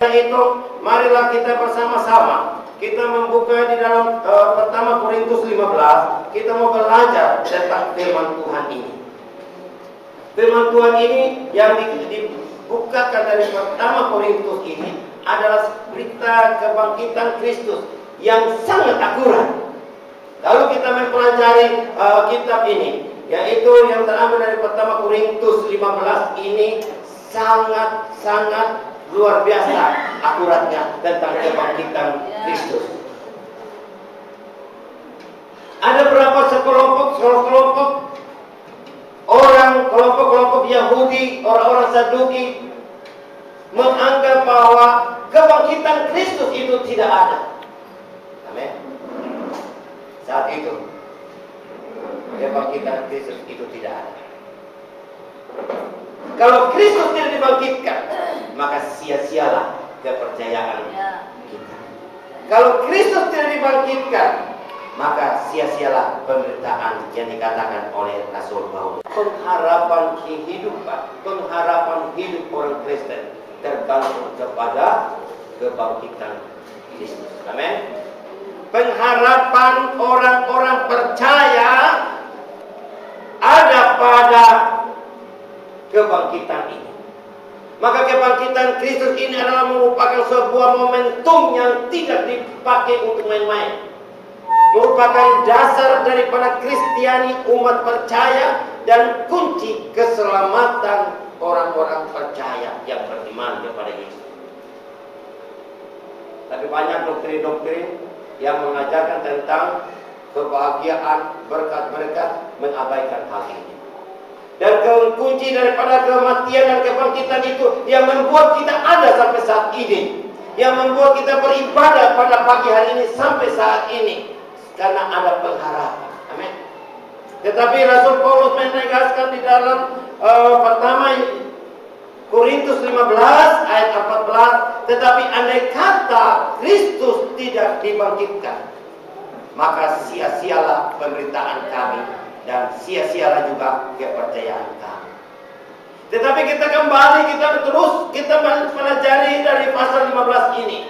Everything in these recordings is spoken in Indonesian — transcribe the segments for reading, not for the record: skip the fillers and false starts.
Karena itu, marilah kita bersama-sama kita membuka di dalam pertama Korintus 15. Kita mau belajar tentang firman Tuhan ini. Firman Tuhan ini yang dibukakan dari pertama Korintus ini adalah berita kebangkitan Kristus yang sangat akurat. Lalu kita mempelajari kitab ini, yaitu yang terambil dari pertama Korintus 15 ini sangat luar biasa akuratnya tentang kebangkitan Kristus. Ada berapa sekelompok orang, kelompok Yahudi, orang-orang Saduki menganggap bahwa kebangkitan Kristus itu tidak ada. Amin. Saat itu kebangkitan Kristus itu tidak ada. Kalau Kristus tidak dibangkitkan, maka sia-sialah kepercayaan kita. Kalau Kristus tidak dibangkitkan, maka sia-sialah pemberitaan yang dikatakan oleh Rasul Paulus. Pengharapan kehidupan, pengharapan hidup orang Kristen tergantung kepada kebangkitan Kristus. Amin. Pengharapan orang-orang percaya ada pada kebangkitan ini. Maka kebangkitan Kristus ini adalah merupakan sebuah momentum yang tidak dipakai untuk main-main. Merupakan dasar daripada Kristiani umat percaya dan kunci keselamatan orang-orang percaya yang beriman kepada Yesus. Tapi banyak doktrin-doktrin yang mengajarkan tentang kebahagiaan, berkat-berkat, mengabaikan hal ini. Dan kunci daripada kematian dan kebangkitan itu yang membuat kita ada sampai saat ini, yang membuat kita beribadah pada pagi hari ini sampai saat ini, karena ada pengharapan. Amin. Tetapi Rasul Paulus menegaskan di dalam pertama Korintus 15 ayat 14, tetapi andai kata Kristus tidak dibangkitkan, maka sia-sialah pemberitaan kami dan sia-sialah juga kepercayaan kami. Tetapi kita pelajari dari pasal 15 ini.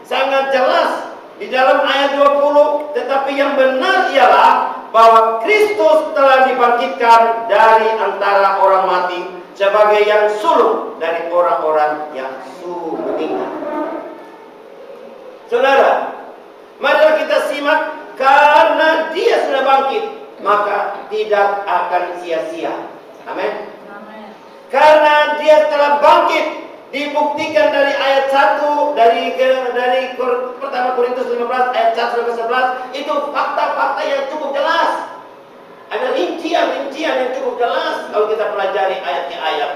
Sangat jelas di dalam ayat 20, tetapi yang benar ialah bahwa Kristus telah dibangkitkan dari antara orang mati sebagai yang sulung dari orang-orang yang sudah meninggal. Saudara, marilah kita simak, karena Dia sudah bangkit, maka tidak akan sia-sia. Amin. Karena Dia telah bangkit, dibuktikan dari ayat 1 dari pertama Korintus 15 ayat 1 sampai 11, itu fakta-fakta yang cukup jelas. Ada rincian-rincian yang cukup jelas kalau kita pelajari ayat ke ayat.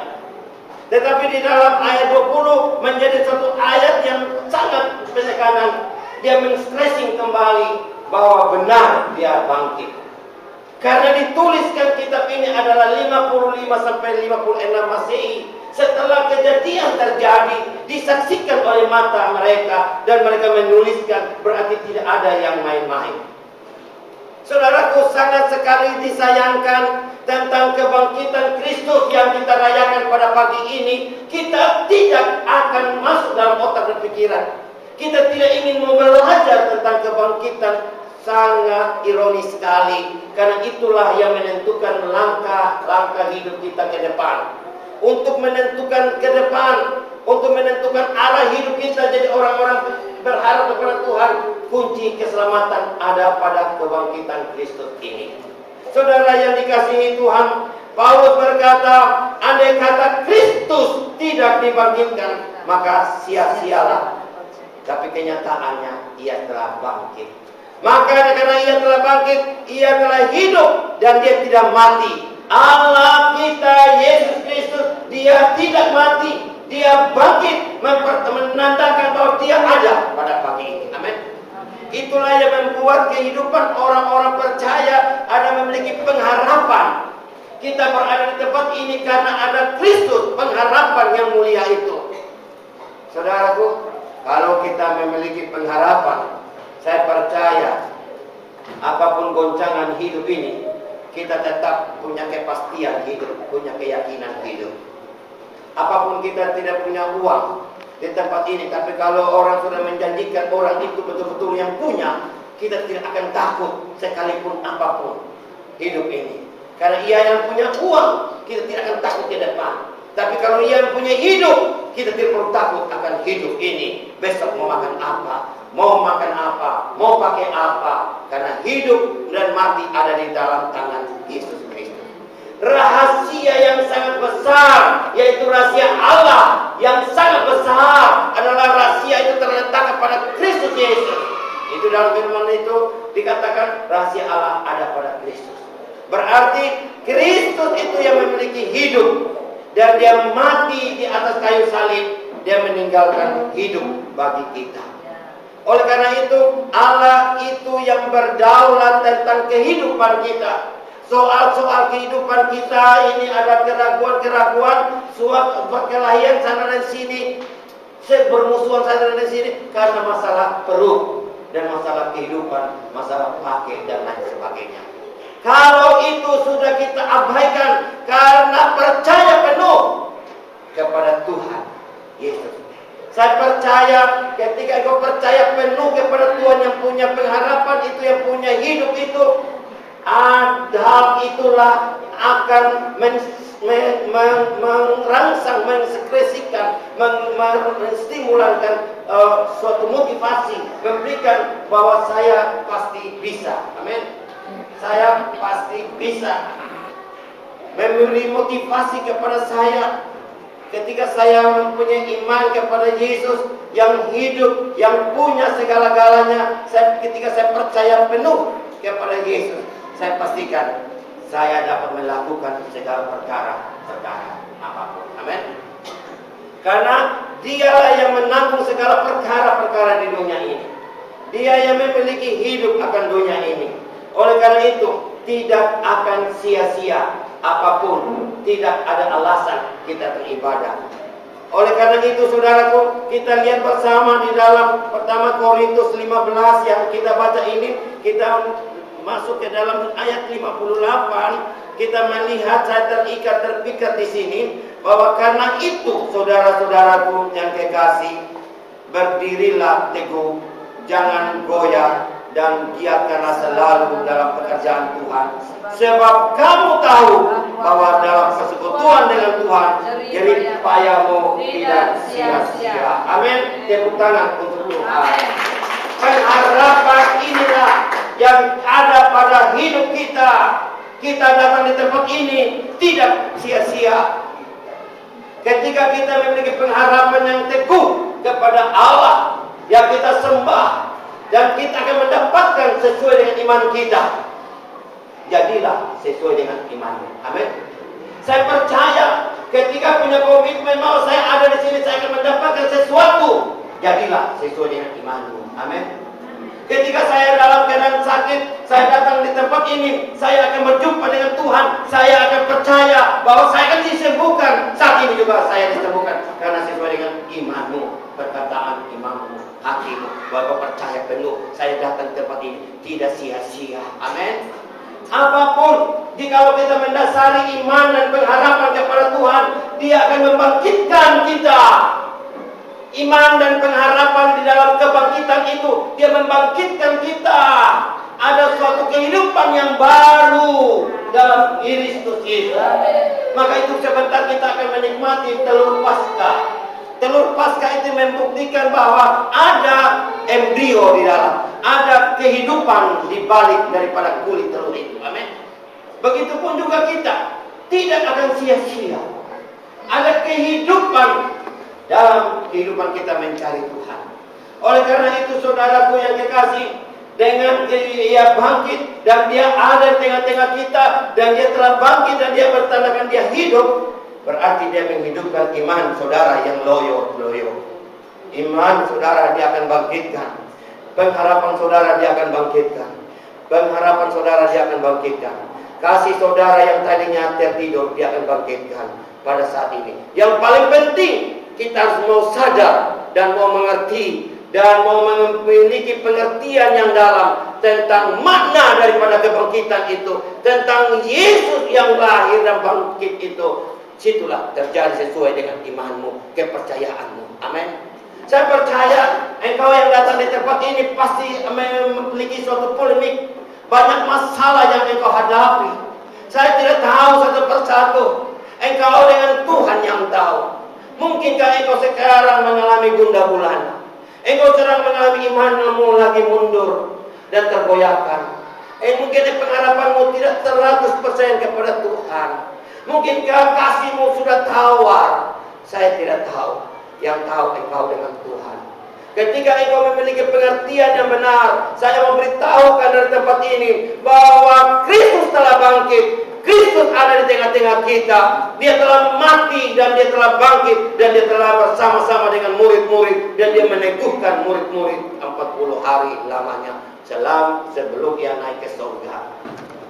Tetapi di dalam ayat 20 menjadi satu ayat yang sangat penekanan. Dia men-stressing kembali bahwa benar Dia bangkit. Karena dituliskan kitab ini adalah 55 sampai 56 Masehi. Setelah kejadian terjadi, disaksikan oleh mata mereka, dan mereka menuliskan, berarti tidak ada yang main-main. Saudaraku, sangat sekali disayangkan tentang kebangkitan Kristus yang kita rayakan pada pagi ini. Kita tidak akan masuk dalam otak dan pikiran. Kita tidak ingin belajar tentang kebangkitan. Sangat ironis sekali, karena itulah yang menentukan langkah-langkah hidup kita ke depan. Untuk menentukan ke depan, untuk menentukan arah hidup kita jadi orang-orang berharap kepada Tuhan, kunci keselamatan ada pada kebangkitan Kristus ini. Saudara yang dikasihi Tuhan, Paulus berkata, andai kata Kristus tidak dibangkitkan, maka sia-sialah. Tapi kenyataannya Ia telah bangkit. Maka karena Ia telah bangkit, Ia telah hidup, dan Dia tidak mati. Allah kita, Yesus Kristus, Dia tidak mati. Dia bangkit, menandakan bahwa Dia ada pada pagi ini. Amin. Itulah yang membuat kehidupan orang-orang percaya ada memiliki pengharapan. Kita berada di tempat ini karena ada Kristus, pengharapan yang mulia itu. Saudaraku, kalau kita memiliki pengharapan, saya percaya apapun goncangan hidup ini, kita tetap punya kepastian hidup, punya keyakinan hidup. Apapun kita tidak punya uang, di tempat ini. Tapi kalau orang sudah menjanjikan orang itu betul-betul yang punya, kita tidak akan takut sekalipun apapun hidup ini. Karena ia yang punya uang, kita tidak akan takut ke depan. Tapi kalau ia yang punya hidup, kita tidak perlu takut akan hidup ini. Besok mau makan apa, mau makan apa, mau pakai apa. Karena hidup dan mati ada di dalam tangan Yesus Kristus. Rahasia yang sangat besar, yaitu rahasia Allah yang sangat besar, adalah rahasia itu terletak kepada Kristus Yesus. Itu dalam firman itu dikatakan rahasia Allah ada pada Kristus. Berarti Kristus itu yang memiliki hidup. Dan dia mati di atas kayu salib. Dia meninggalkan hidup bagi kita. Oleh karena itu, Allah itu yang berdaulat tentang kehidupan kita. Soal-soal kehidupan kita ini ada keraguan-keraguan, suatu perkelahian sana dan sini, bermusuhan sana dan sini, karena masalah perut dan masalah kehidupan, masalah pakai dan lain sebagainya. Kalau itu sudah kita abaikan karena percaya penuh kepada Tuhan Yesus. Saya percaya ketika engkau percaya penuh kepada Tuhan yang punya pengharapan itu, yang punya hidup itu, hal itulah akan merangsang, mensekresikan, menstimulankan suatu motivasi, memberikan bahwa saya pasti bisa. Amin. Saya pasti bisa. Memberi motivasi kepada saya ketika saya mempunyai iman kepada Yesus yang hidup, yang punya segala-galanya. Ketika saya percaya penuh kepada Yesus, saya pastikan saya dapat melakukan segala perkara apapun. Amin. Karena dialah yang menanggung segala perkara-perkara di dunia ini. Dia yang memiliki hidup akan dunia ini. Oleh karena itu, tidak akan sia-sia apapun, tidak ada alasan kita beribadah. Oleh karena itu, saudaraku, kita lihat bersama di dalam pertama Korintus 15 yang kita baca ini, kita masuk ke dalam ayat 58, kita melihat, saya terpikat di sini, bahwa karena itu, saudara-saudaraku yang kekasih, berdirilah teguh, jangan goyah, dan giatkanlah selalu dalam pekerjaan Tuhan. Sebab kamu tahu bahwa dalam persekutuan dengan Tuhan, jerih payahmu tidak sia-sia. Amin. Tepuk tangan untuk Tuhan. Pengharapan inilah yang ada pada hidup kita. Kita datang di tempat ini tidak sia-sia. Ketika kita memiliki pengharapan yang teguh kepada Allah yang kita sembah, dan kita akan mendapatkan sesuai dengan iman kita. Jadilah sesuai dengan imanmu. Amin. Saya percaya ketika punya komitmen bahwa saya ada di sini, saya akan mendapatkan sesuatu. Jadilah sesuai dengan imanmu. Amin. Ketika saya dalam keadaan sakit, saya datang di tempat ini, saya akan berjumpa dengan Tuhan. Saya akan percaya bahwa saya akan disembuhkan. Saat ini juga saya disembuhkan karena sesuai dengan imanmu, perkataan imanmu, hatimu, bahwa percaya penuh. Saya datang ke tempat ini tidak sia-sia. Amin. Apapun, jika kita mendasari iman dan pengharapan kepada Tuhan, Dia akan membangkitkan kita. Iman dan pengharapan di dalam kebangkitan itu, Dia membangkitkan kita. Ada suatu kehidupan yang baru dalam Kristus Yesus. Maka itu sebentar kita akan menikmati telur Paskah. Telur Paskah itu membuktikan bahwa ada embrio di dalam, ada kehidupan di balik daripada kulit telur itu. Amin. Begitupun juga kita tidak akan sia-sia. Ada kehidupan dalam kehidupan kita mencari Tuhan. Oleh karena itu, saudaraku yang kekasih, dengan Dia bangkit dan Dia ada di tengah-tengah kita, dan Dia telah bangkit dan Dia bertandakan Dia hidup, berarti Dia menghidupkan iman saudara yang loyo. Iman saudara Dia akan bangkitkan. Pengharapan saudara Dia akan bangkitkan. Pengharapan saudara Dia akan bangkitkan. Kasih saudara yang tadinya tertidur Dia akan bangkitkan pada saat ini. Yang paling penting, kita harus mau sadar dan mau mengerti dan mau memiliki pengertian yang dalam tentang makna daripada kebangkitan itu, tentang Yesus yang lahir dan bangkit itu. Situlah terjadi sesuai dengan imanmu, kepercayaanmu. Amin. Saya percaya engkau yang datang di tempat ini pasti memiliki suatu polemik, banyak masalah yang engkau hadapi. Saya tidak tahu satu persatu. Engkau dengan Tuhan yang tahu. Mungkinkah engkau sekarang mengalami gundah gulana? Engkau sedang mengalami imanmu lagi mundur dan tergoyahkan. Mungkin pengharapanmu tidak 100% kepada Tuhan. Mungkinkah kasihmu sudah tawar? Saya tidak tahu. Yang tahu engkau dengan Tuhan. Ketika engkau memiliki pengertian yang benar, saya memberitahukan dari tempat ini bahwa Kristus telah bangkit. Kristus ada di tengah-tengah kita. Dia telah mati dan dia telah bangkit dan dia telah bersama-sama dengan murid-murid dan dia meneguhkan murid-murid 40 hari lamanya sebelum dia naik ke surga.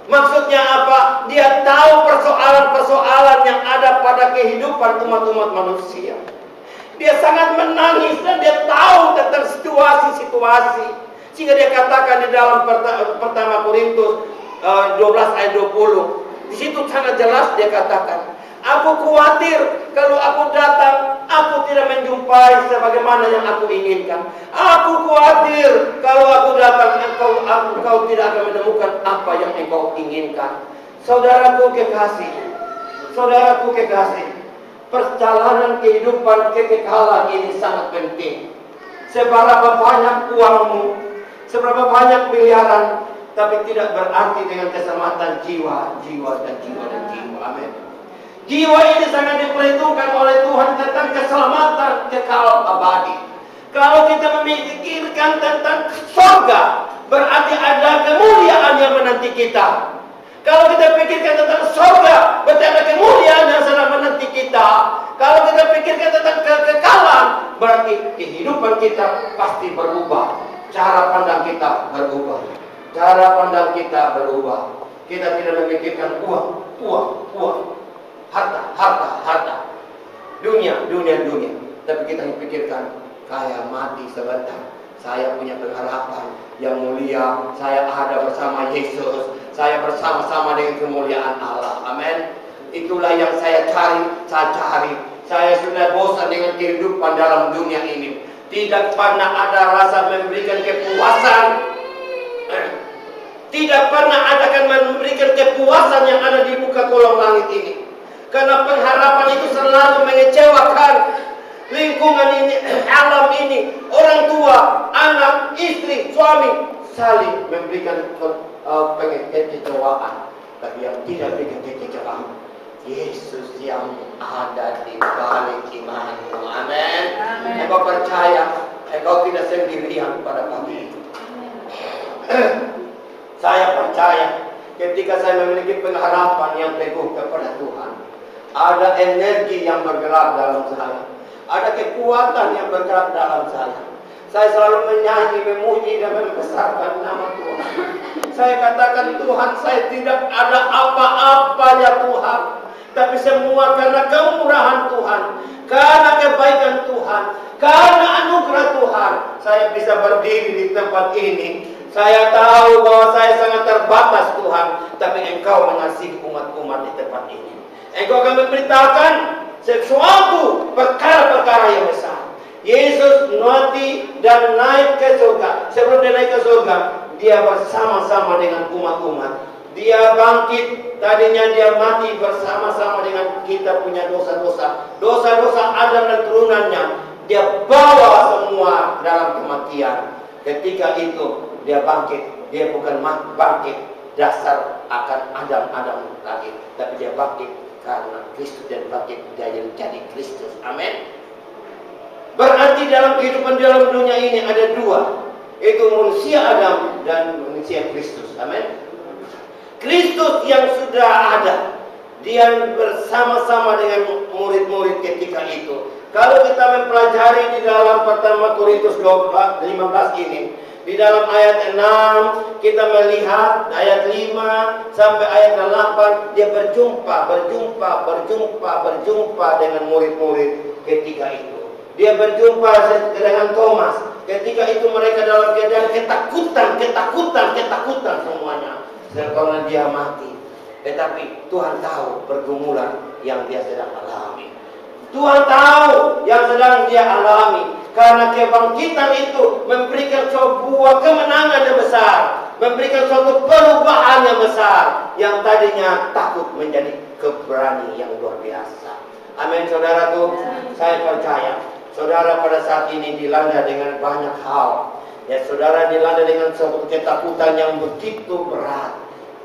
Maksudnya apa? Dia tahu persoalan-persoalan yang ada pada kehidupan umat-umat manusia. Dia sangat menangis dan dia tahu tentang situasi-situasi. Sehingga dia katakan di dalam pertama Korintus 12 ayat 20. Di situ sangat jelas dia katakan, aku khawatir kalau aku datang, aku tidak menjumpai sebagaimana yang aku inginkan. Aku khawatir kalau aku datang, engkau tidak akan menemukan apa yang engkau inginkan. Saudaraku kekasih, perjalanan kehidupan kekekalan ini sangat penting. Seberapa banyak uangmu, seberapa banyak miliaran, tapi tidak berarti dengan keselamatan jiwa. Amin. Jiwa ini sangat diperhitungkan oleh Tuhan tentang keselamatan kekal abadi. Kalau kita memikirkan tentang surga, berarti ada kemuliaan yang menanti kita. Kalau kita pikirkan tentang surga, berarti ada kemuliaan yang sedang menanti kita. Kalau kita pikirkan tentang kekekalan, berarti kehidupan kita pasti berubah. Cara pandang kita berubah. Kita tidak memikirkan uang, harta, dunia. Tapi kita memikirkan kaya mati sebentar. Saya punya pengharapan yang mulia. Saya ada bersama Yesus. Saya bersama-sama dengan kemuliaan Allah. Amin. Itulah yang saya cari. Saya sudah bosan dengan kehidupan dalam dunia ini. Tidak pernah ada rasa memberikan kepuasan. Tidak pernah akan memberikan kepuasan yang ada di muka kolong langit ini. Karena pengharapan itu selalu mengecewakan. Lingkungan ini, alam ini, orang tua, anak, istri, suami saling memberikan kekecewaan. Tapi yang tidak memberikan kekecewaan, Yesus yang ada di balik imanmu. Amin. Engkau percaya, engkau tidak sendirian pada pagi ini. Saya percaya ketika saya memiliki pengharapan yang teguh kepada Tuhan, ada energi yang bergerak dalam saya, ada kekuatan yang bergerak dalam saya. Saya selalu menyanyi, memuji dan membesarkan nama Tuhan. Saya katakan, Tuhan, saya tidak ada apa-apa ya Tuhan, tapi semua karena kemurahan Tuhan, karena kebaikan Tuhan, karena anugerah Tuhan, saya bisa berdiri di tempat ini. Saya tahu bahwa saya sangat terbatas Tuhan, tapi Engkau mengasihi umat-umat di tempat ini. Engkau akan memberitakan sesuatu perkara-perkara yang besar. Yesus mati dan naik ke surga. Sebelum dia naik ke surga, dia bersama-sama dengan umat-umat. Dia bangkit, tadinya dia mati bersama-sama dengan kita punya dosa-dosa. Dosa-dosa Adam dan turunannya, dia bawa semua dalam kematian. Ketika itu dia bangkit. Dia bukan bangkit dasar akan Adam lagi, tapi dia bangkit karena Kristus dan bangkit dia yang jadi Kristus. Amin. Berarti dalam kehidupan dalam dunia ini ada dua, yaitu manusia Adam dan manusia Kristus. Amin. Kristus yang sudah ada, dia bersama-sama dengan murid-murid ketika itu. Kalau kita mempelajari di dalam pertama Korintus 15 ini, di dalam ayat 6 kita melihat ayat 5 sampai ayat 8, dia berjumpa dengan murid-murid ketika itu. Dia berjumpa dengan Thomas. Ketika itu mereka dalam keadaan ketakutan semuanya. Karena dia mati. Tetapi Tuhan tahu pergumulan yang dia sedang alami. Tuhan tahu yang sedang dia alami. Karena kebangkitan itu memberikan sebuah kemenangan yang besar, memberikan suatu perubahan yang besar, yang tadinya takut menjadi keberani yang luar biasa. Amin, saudaraku. Saya percaya saudara pada saat ini dilanda dengan banyak hal. Ya, saudara dilanda dengan suatu ketakutan yang begitu berat.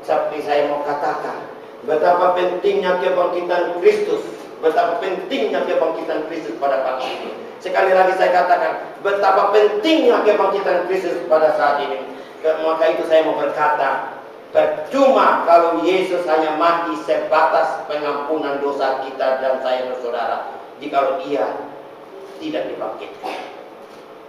Tapi saya mau katakan, betapa pentingnya kebangkitan Kristus, betapa pentingnya kebangkitan Kristus pada pagi ini. Sekali lagi saya katakan, betapa pentingnya kebangkitan Kristus pada saat ini. Maka itu saya mau berkata, percuma kalau Yesus hanya mati sebatas pengampunan dosa kita dan saya dan saudara, jikalau ia tidak dibangkitkan.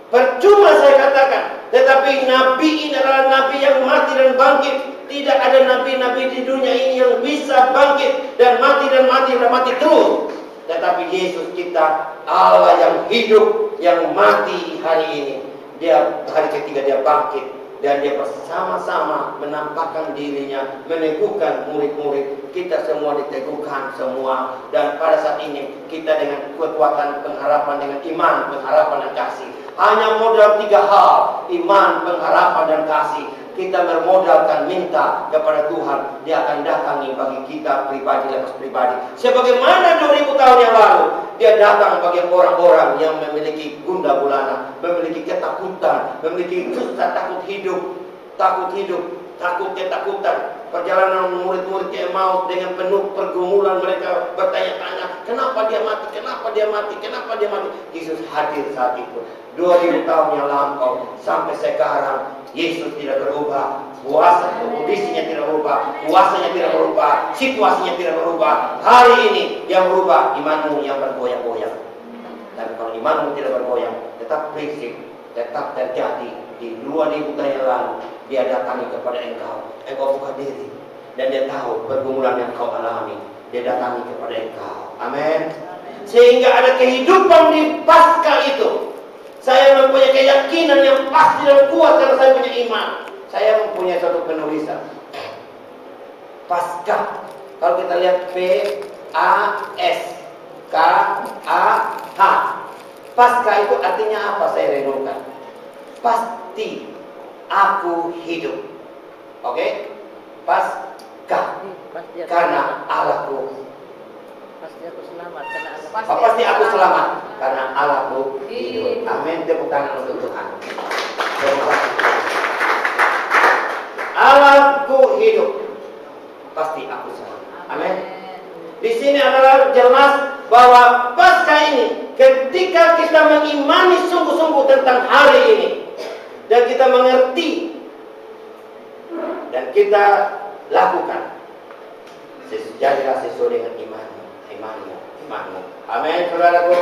Percuma saya katakan, tetapi nabi ini adalah nabi yang mati dan bangkit. Tidak ada nabi-nabi di dunia ini yang bisa bangkit dan mati dan mati terus. Tetapi Yesus kita, Allah yang hidup, yang mati hari ini, dia hari ketiga dia bangkit, dan dia bersama-sama menampakkan dirinya, meneguhkan murid-murid. Kita semua diteguhkan semua, dan pada saat ini kita dengan kekuatan pengharapan, dengan iman, pengharapan dan kasih. Hanya modal 3 hal: iman, pengharapan dan kasih. Kita bermodalkan minta kepada Tuhan, dia akan datangi bagi kita pribadi lepas pribadi. Sebagaimana 2000 tahun yang lalu, dia datang bagi orang-orang yang memiliki gundah gulana, memiliki ketakutan, memiliki susah, takut ketakutan. Perjalanan murid-murid ke Emmaus dengan penuh pergumulan, mereka bertanya-tanya, kenapa dia mati? Yesus hadir saat itu. 2000 tahun yang lampau sampai sekarang Yesus tidak berubah. Kondisinya tidak berubah, kuasanya tidak berubah, situasinya tidak berubah. Hari ini yang berubah imanmu yang bergoyang-goyang. Dan kalau imanmu tidak bergoyang, tetap prinsip, tetap terjadi. Di 2000 tahun yang lalu dia datangi kepada engkau buka diri, dan dia tahu pergumulan yang kau alami. Dia datangi kepada engkau. Amin. Sehingga ada kehidupan di pasca itu. Saya mempunyai keyakinan yang pasti dan kuat karena saya punya iman. Saya mempunyai satu penulisan. Pasca. Kalau kita lihat P-A-S-K-A-H. Pasca itu artinya apa? Saya renungkan. Pasti aku hidup. Oke? Pasca. Karena Allahku. Pasti aku selamat karena Allah. Pasti aku selamat karena Allahku hidup. Amin. Tepuk tangan untuk Tuhan. Allahku hidup. Pasti aku selamat. Amin. Di sini adalah jelas bahwa pasca ini, ketika kita mengimani sungguh-sungguh tentang hari ini, dan kita mengerti, dan kita lakukan, jadilah sesuai dengan imanmu. Amin, saudaraku.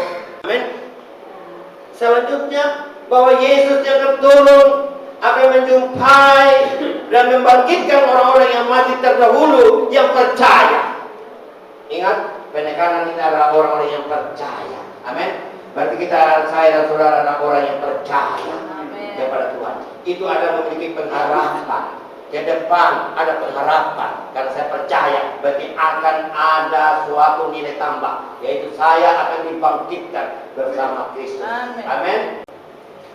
Amin. Selanjutnya, bahwa Yesus yang akan turun, akan menjumpai dan membangkitkan orang-orang yang mati terdahulu yang percaya. Ingat, penekanan kita adalah orang-orang yang percaya. Amin. Berarti kita, saya dan saudara adalah orang yang percaya kepada Tuhan. Itu ada memiliki pengharapan. Ke depan ada pengharapan. Karena saya percaya berarti akan ada suatu nilai tambah, yaitu saya akan dibangkitkan bersama Kristus. Amin.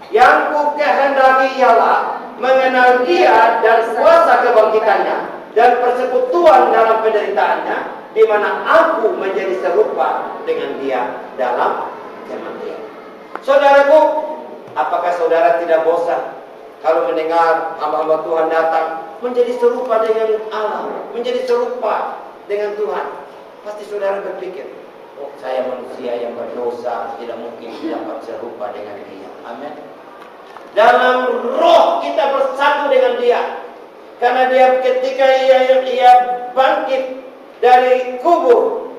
Yang ku kehendaki ialah mengenal dia dan kuasa kebangkitannya dan persekutuan dalam penderitaannya, di mana aku menjadi serupa dengan dia dalam kematian. Saudaraku, apakah saudara tidak bosan kalau mendengar hamba-hamba Tuhan datang menjadi serupa dengan Allah, menjadi serupa dengan Tuhan? Pasti saudara berpikir, oh, saya manusia yang berdosa, tidak mungkin dapat serupa dengan dia. Amin. Dalam roh kita bersatu dengan dia, karena dia ketika ia bangkit dari kubur,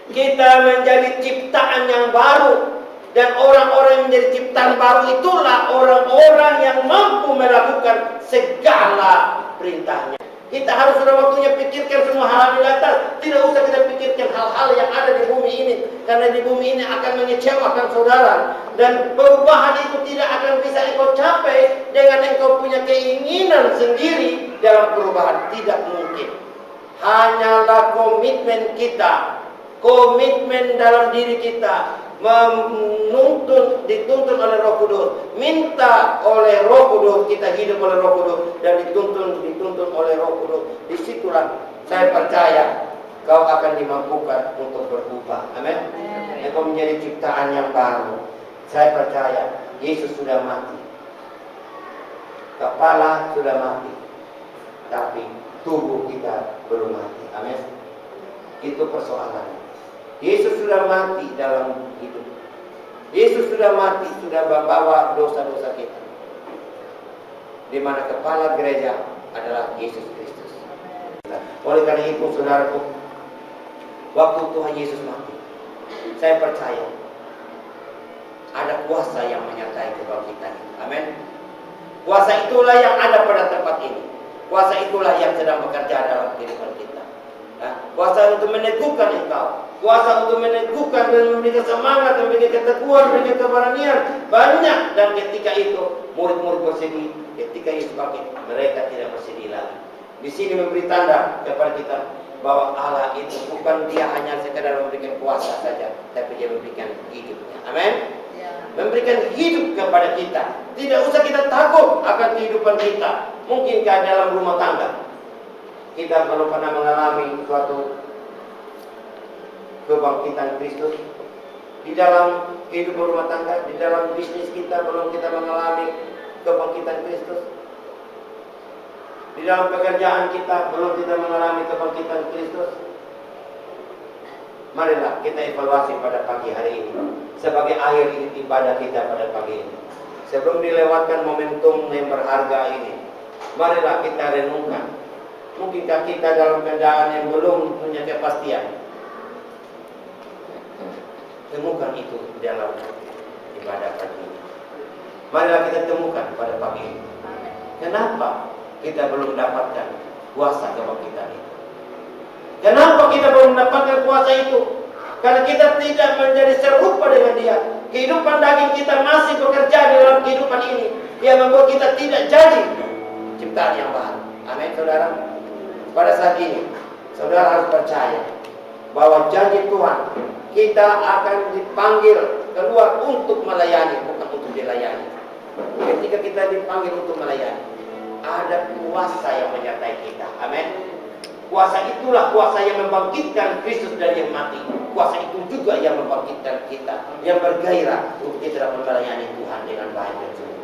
kita menjadi ciptaan yang baru. Dan orang-orang yang menjadi ciptaan baru itulah orang-orang yang mampu melakukan segala perintahnya. Kita harus sudah waktunya pikirkan semua hal di atas. Tidak usah kita pikirkan hal-hal yang ada di bumi ini, karena di bumi ini akan mengecewakan saudara. Dan perubahan itu tidak akan bisa engkau capai dengan engkau punya keinginan sendiri dalam perubahan. Tidak mungkin. Hanyalah komitmen kita, komitmen dalam diri kita, dituntun oleh Roh Kudus, minta oleh Roh Kudus, kita hidup oleh Roh Kudus dan dituntun oleh Roh Kudus. Disitulah saya percaya kau akan dimampukan untuk berubah. Amin. Kau menjadi ciptaan yang baru. Saya percaya Yesus sudah mati, kepala sudah mati, tapi tubuh kita belum mati. Amin. Itu persoalannya. Yesus sudah mati dalam hidup. Yesus sudah mati, sudah membawa dosa-dosa kita. Di mana kepala gereja adalah Yesus Kristus. Oleh karena itu, saudaraku, waktu Tuhan Yesus mati, saya percaya ada kuasa yang menyertai kebangkitan. Amin. Kuasa itulah yang ada pada tempat ini. Kuasa itulah yang sedang bekerja dalam kehidupan kita. Kuasa untuk meneguhkan engkau, kuasa untuk meneguhkan dan memberikan semangat, memberikan keteguhan, memberikan keberanian banyak. Dan ketika itu murid-murid bersedih, ketika Yesus bangkit, mereka tidak bersedih lagi. Di sini memberi tanda kepada kita bahwa Allah itu bukan dia hanya sekadar memberikan kuasa saja, tapi dia memberikan hidupnya. Amin. Memberikan hidup kepada kita. Tidak usah kita takut akan kehidupan kita. Mungkinkah dalam rumah tangga kita belum pernah mengalami suatu kebangkitan Kristus? Di dalam kehidupan rumah tangga, di dalam bisnis kita belum kita mengalami kebangkitan Kristus? Di dalam pekerjaan kita belum kita mengalami kebangkitan Kristus? Marilah kita evaluasi pada pagi hari ini sebagai akhir ibadah kita pada pagi ini. Sebelum dilewatkan momentum yang berharga ini, marilah kita renungkan. Mungkinkah kita dalam keadaan yang belum punya kepastian? Temukan itu di dalam ibadah pagi ini. Marilah kita temukan pada pagi ini. Kenapa kita belum mendapatkan kuasa kebangkitan itu? Kenapa kita belum mendapatkan kuasa itu? Karena kita tidak menjadi serupa dengan dia. Kehidupan daging kita masih bekerja di dalam kehidupan ini. Dia membuat kita tidak jadi ciptaan yang baru. Amin, saudara. Pada saat ini, saudara harus percaya bahwa janji Tuhan, kita akan dipanggil keluar untuk melayani, bukan untuk dilayani. Ketika kita dipanggil untuk melayani, ada kuasa yang menyertai kita. Amin. Kuasa itulah kuasa yang membangkitkan Kristus dari yang mati. Kuasa itu juga yang membangkitkan kita, yang bergairah untuk kita dapat melayani Tuhan dengan baik dan sungguh.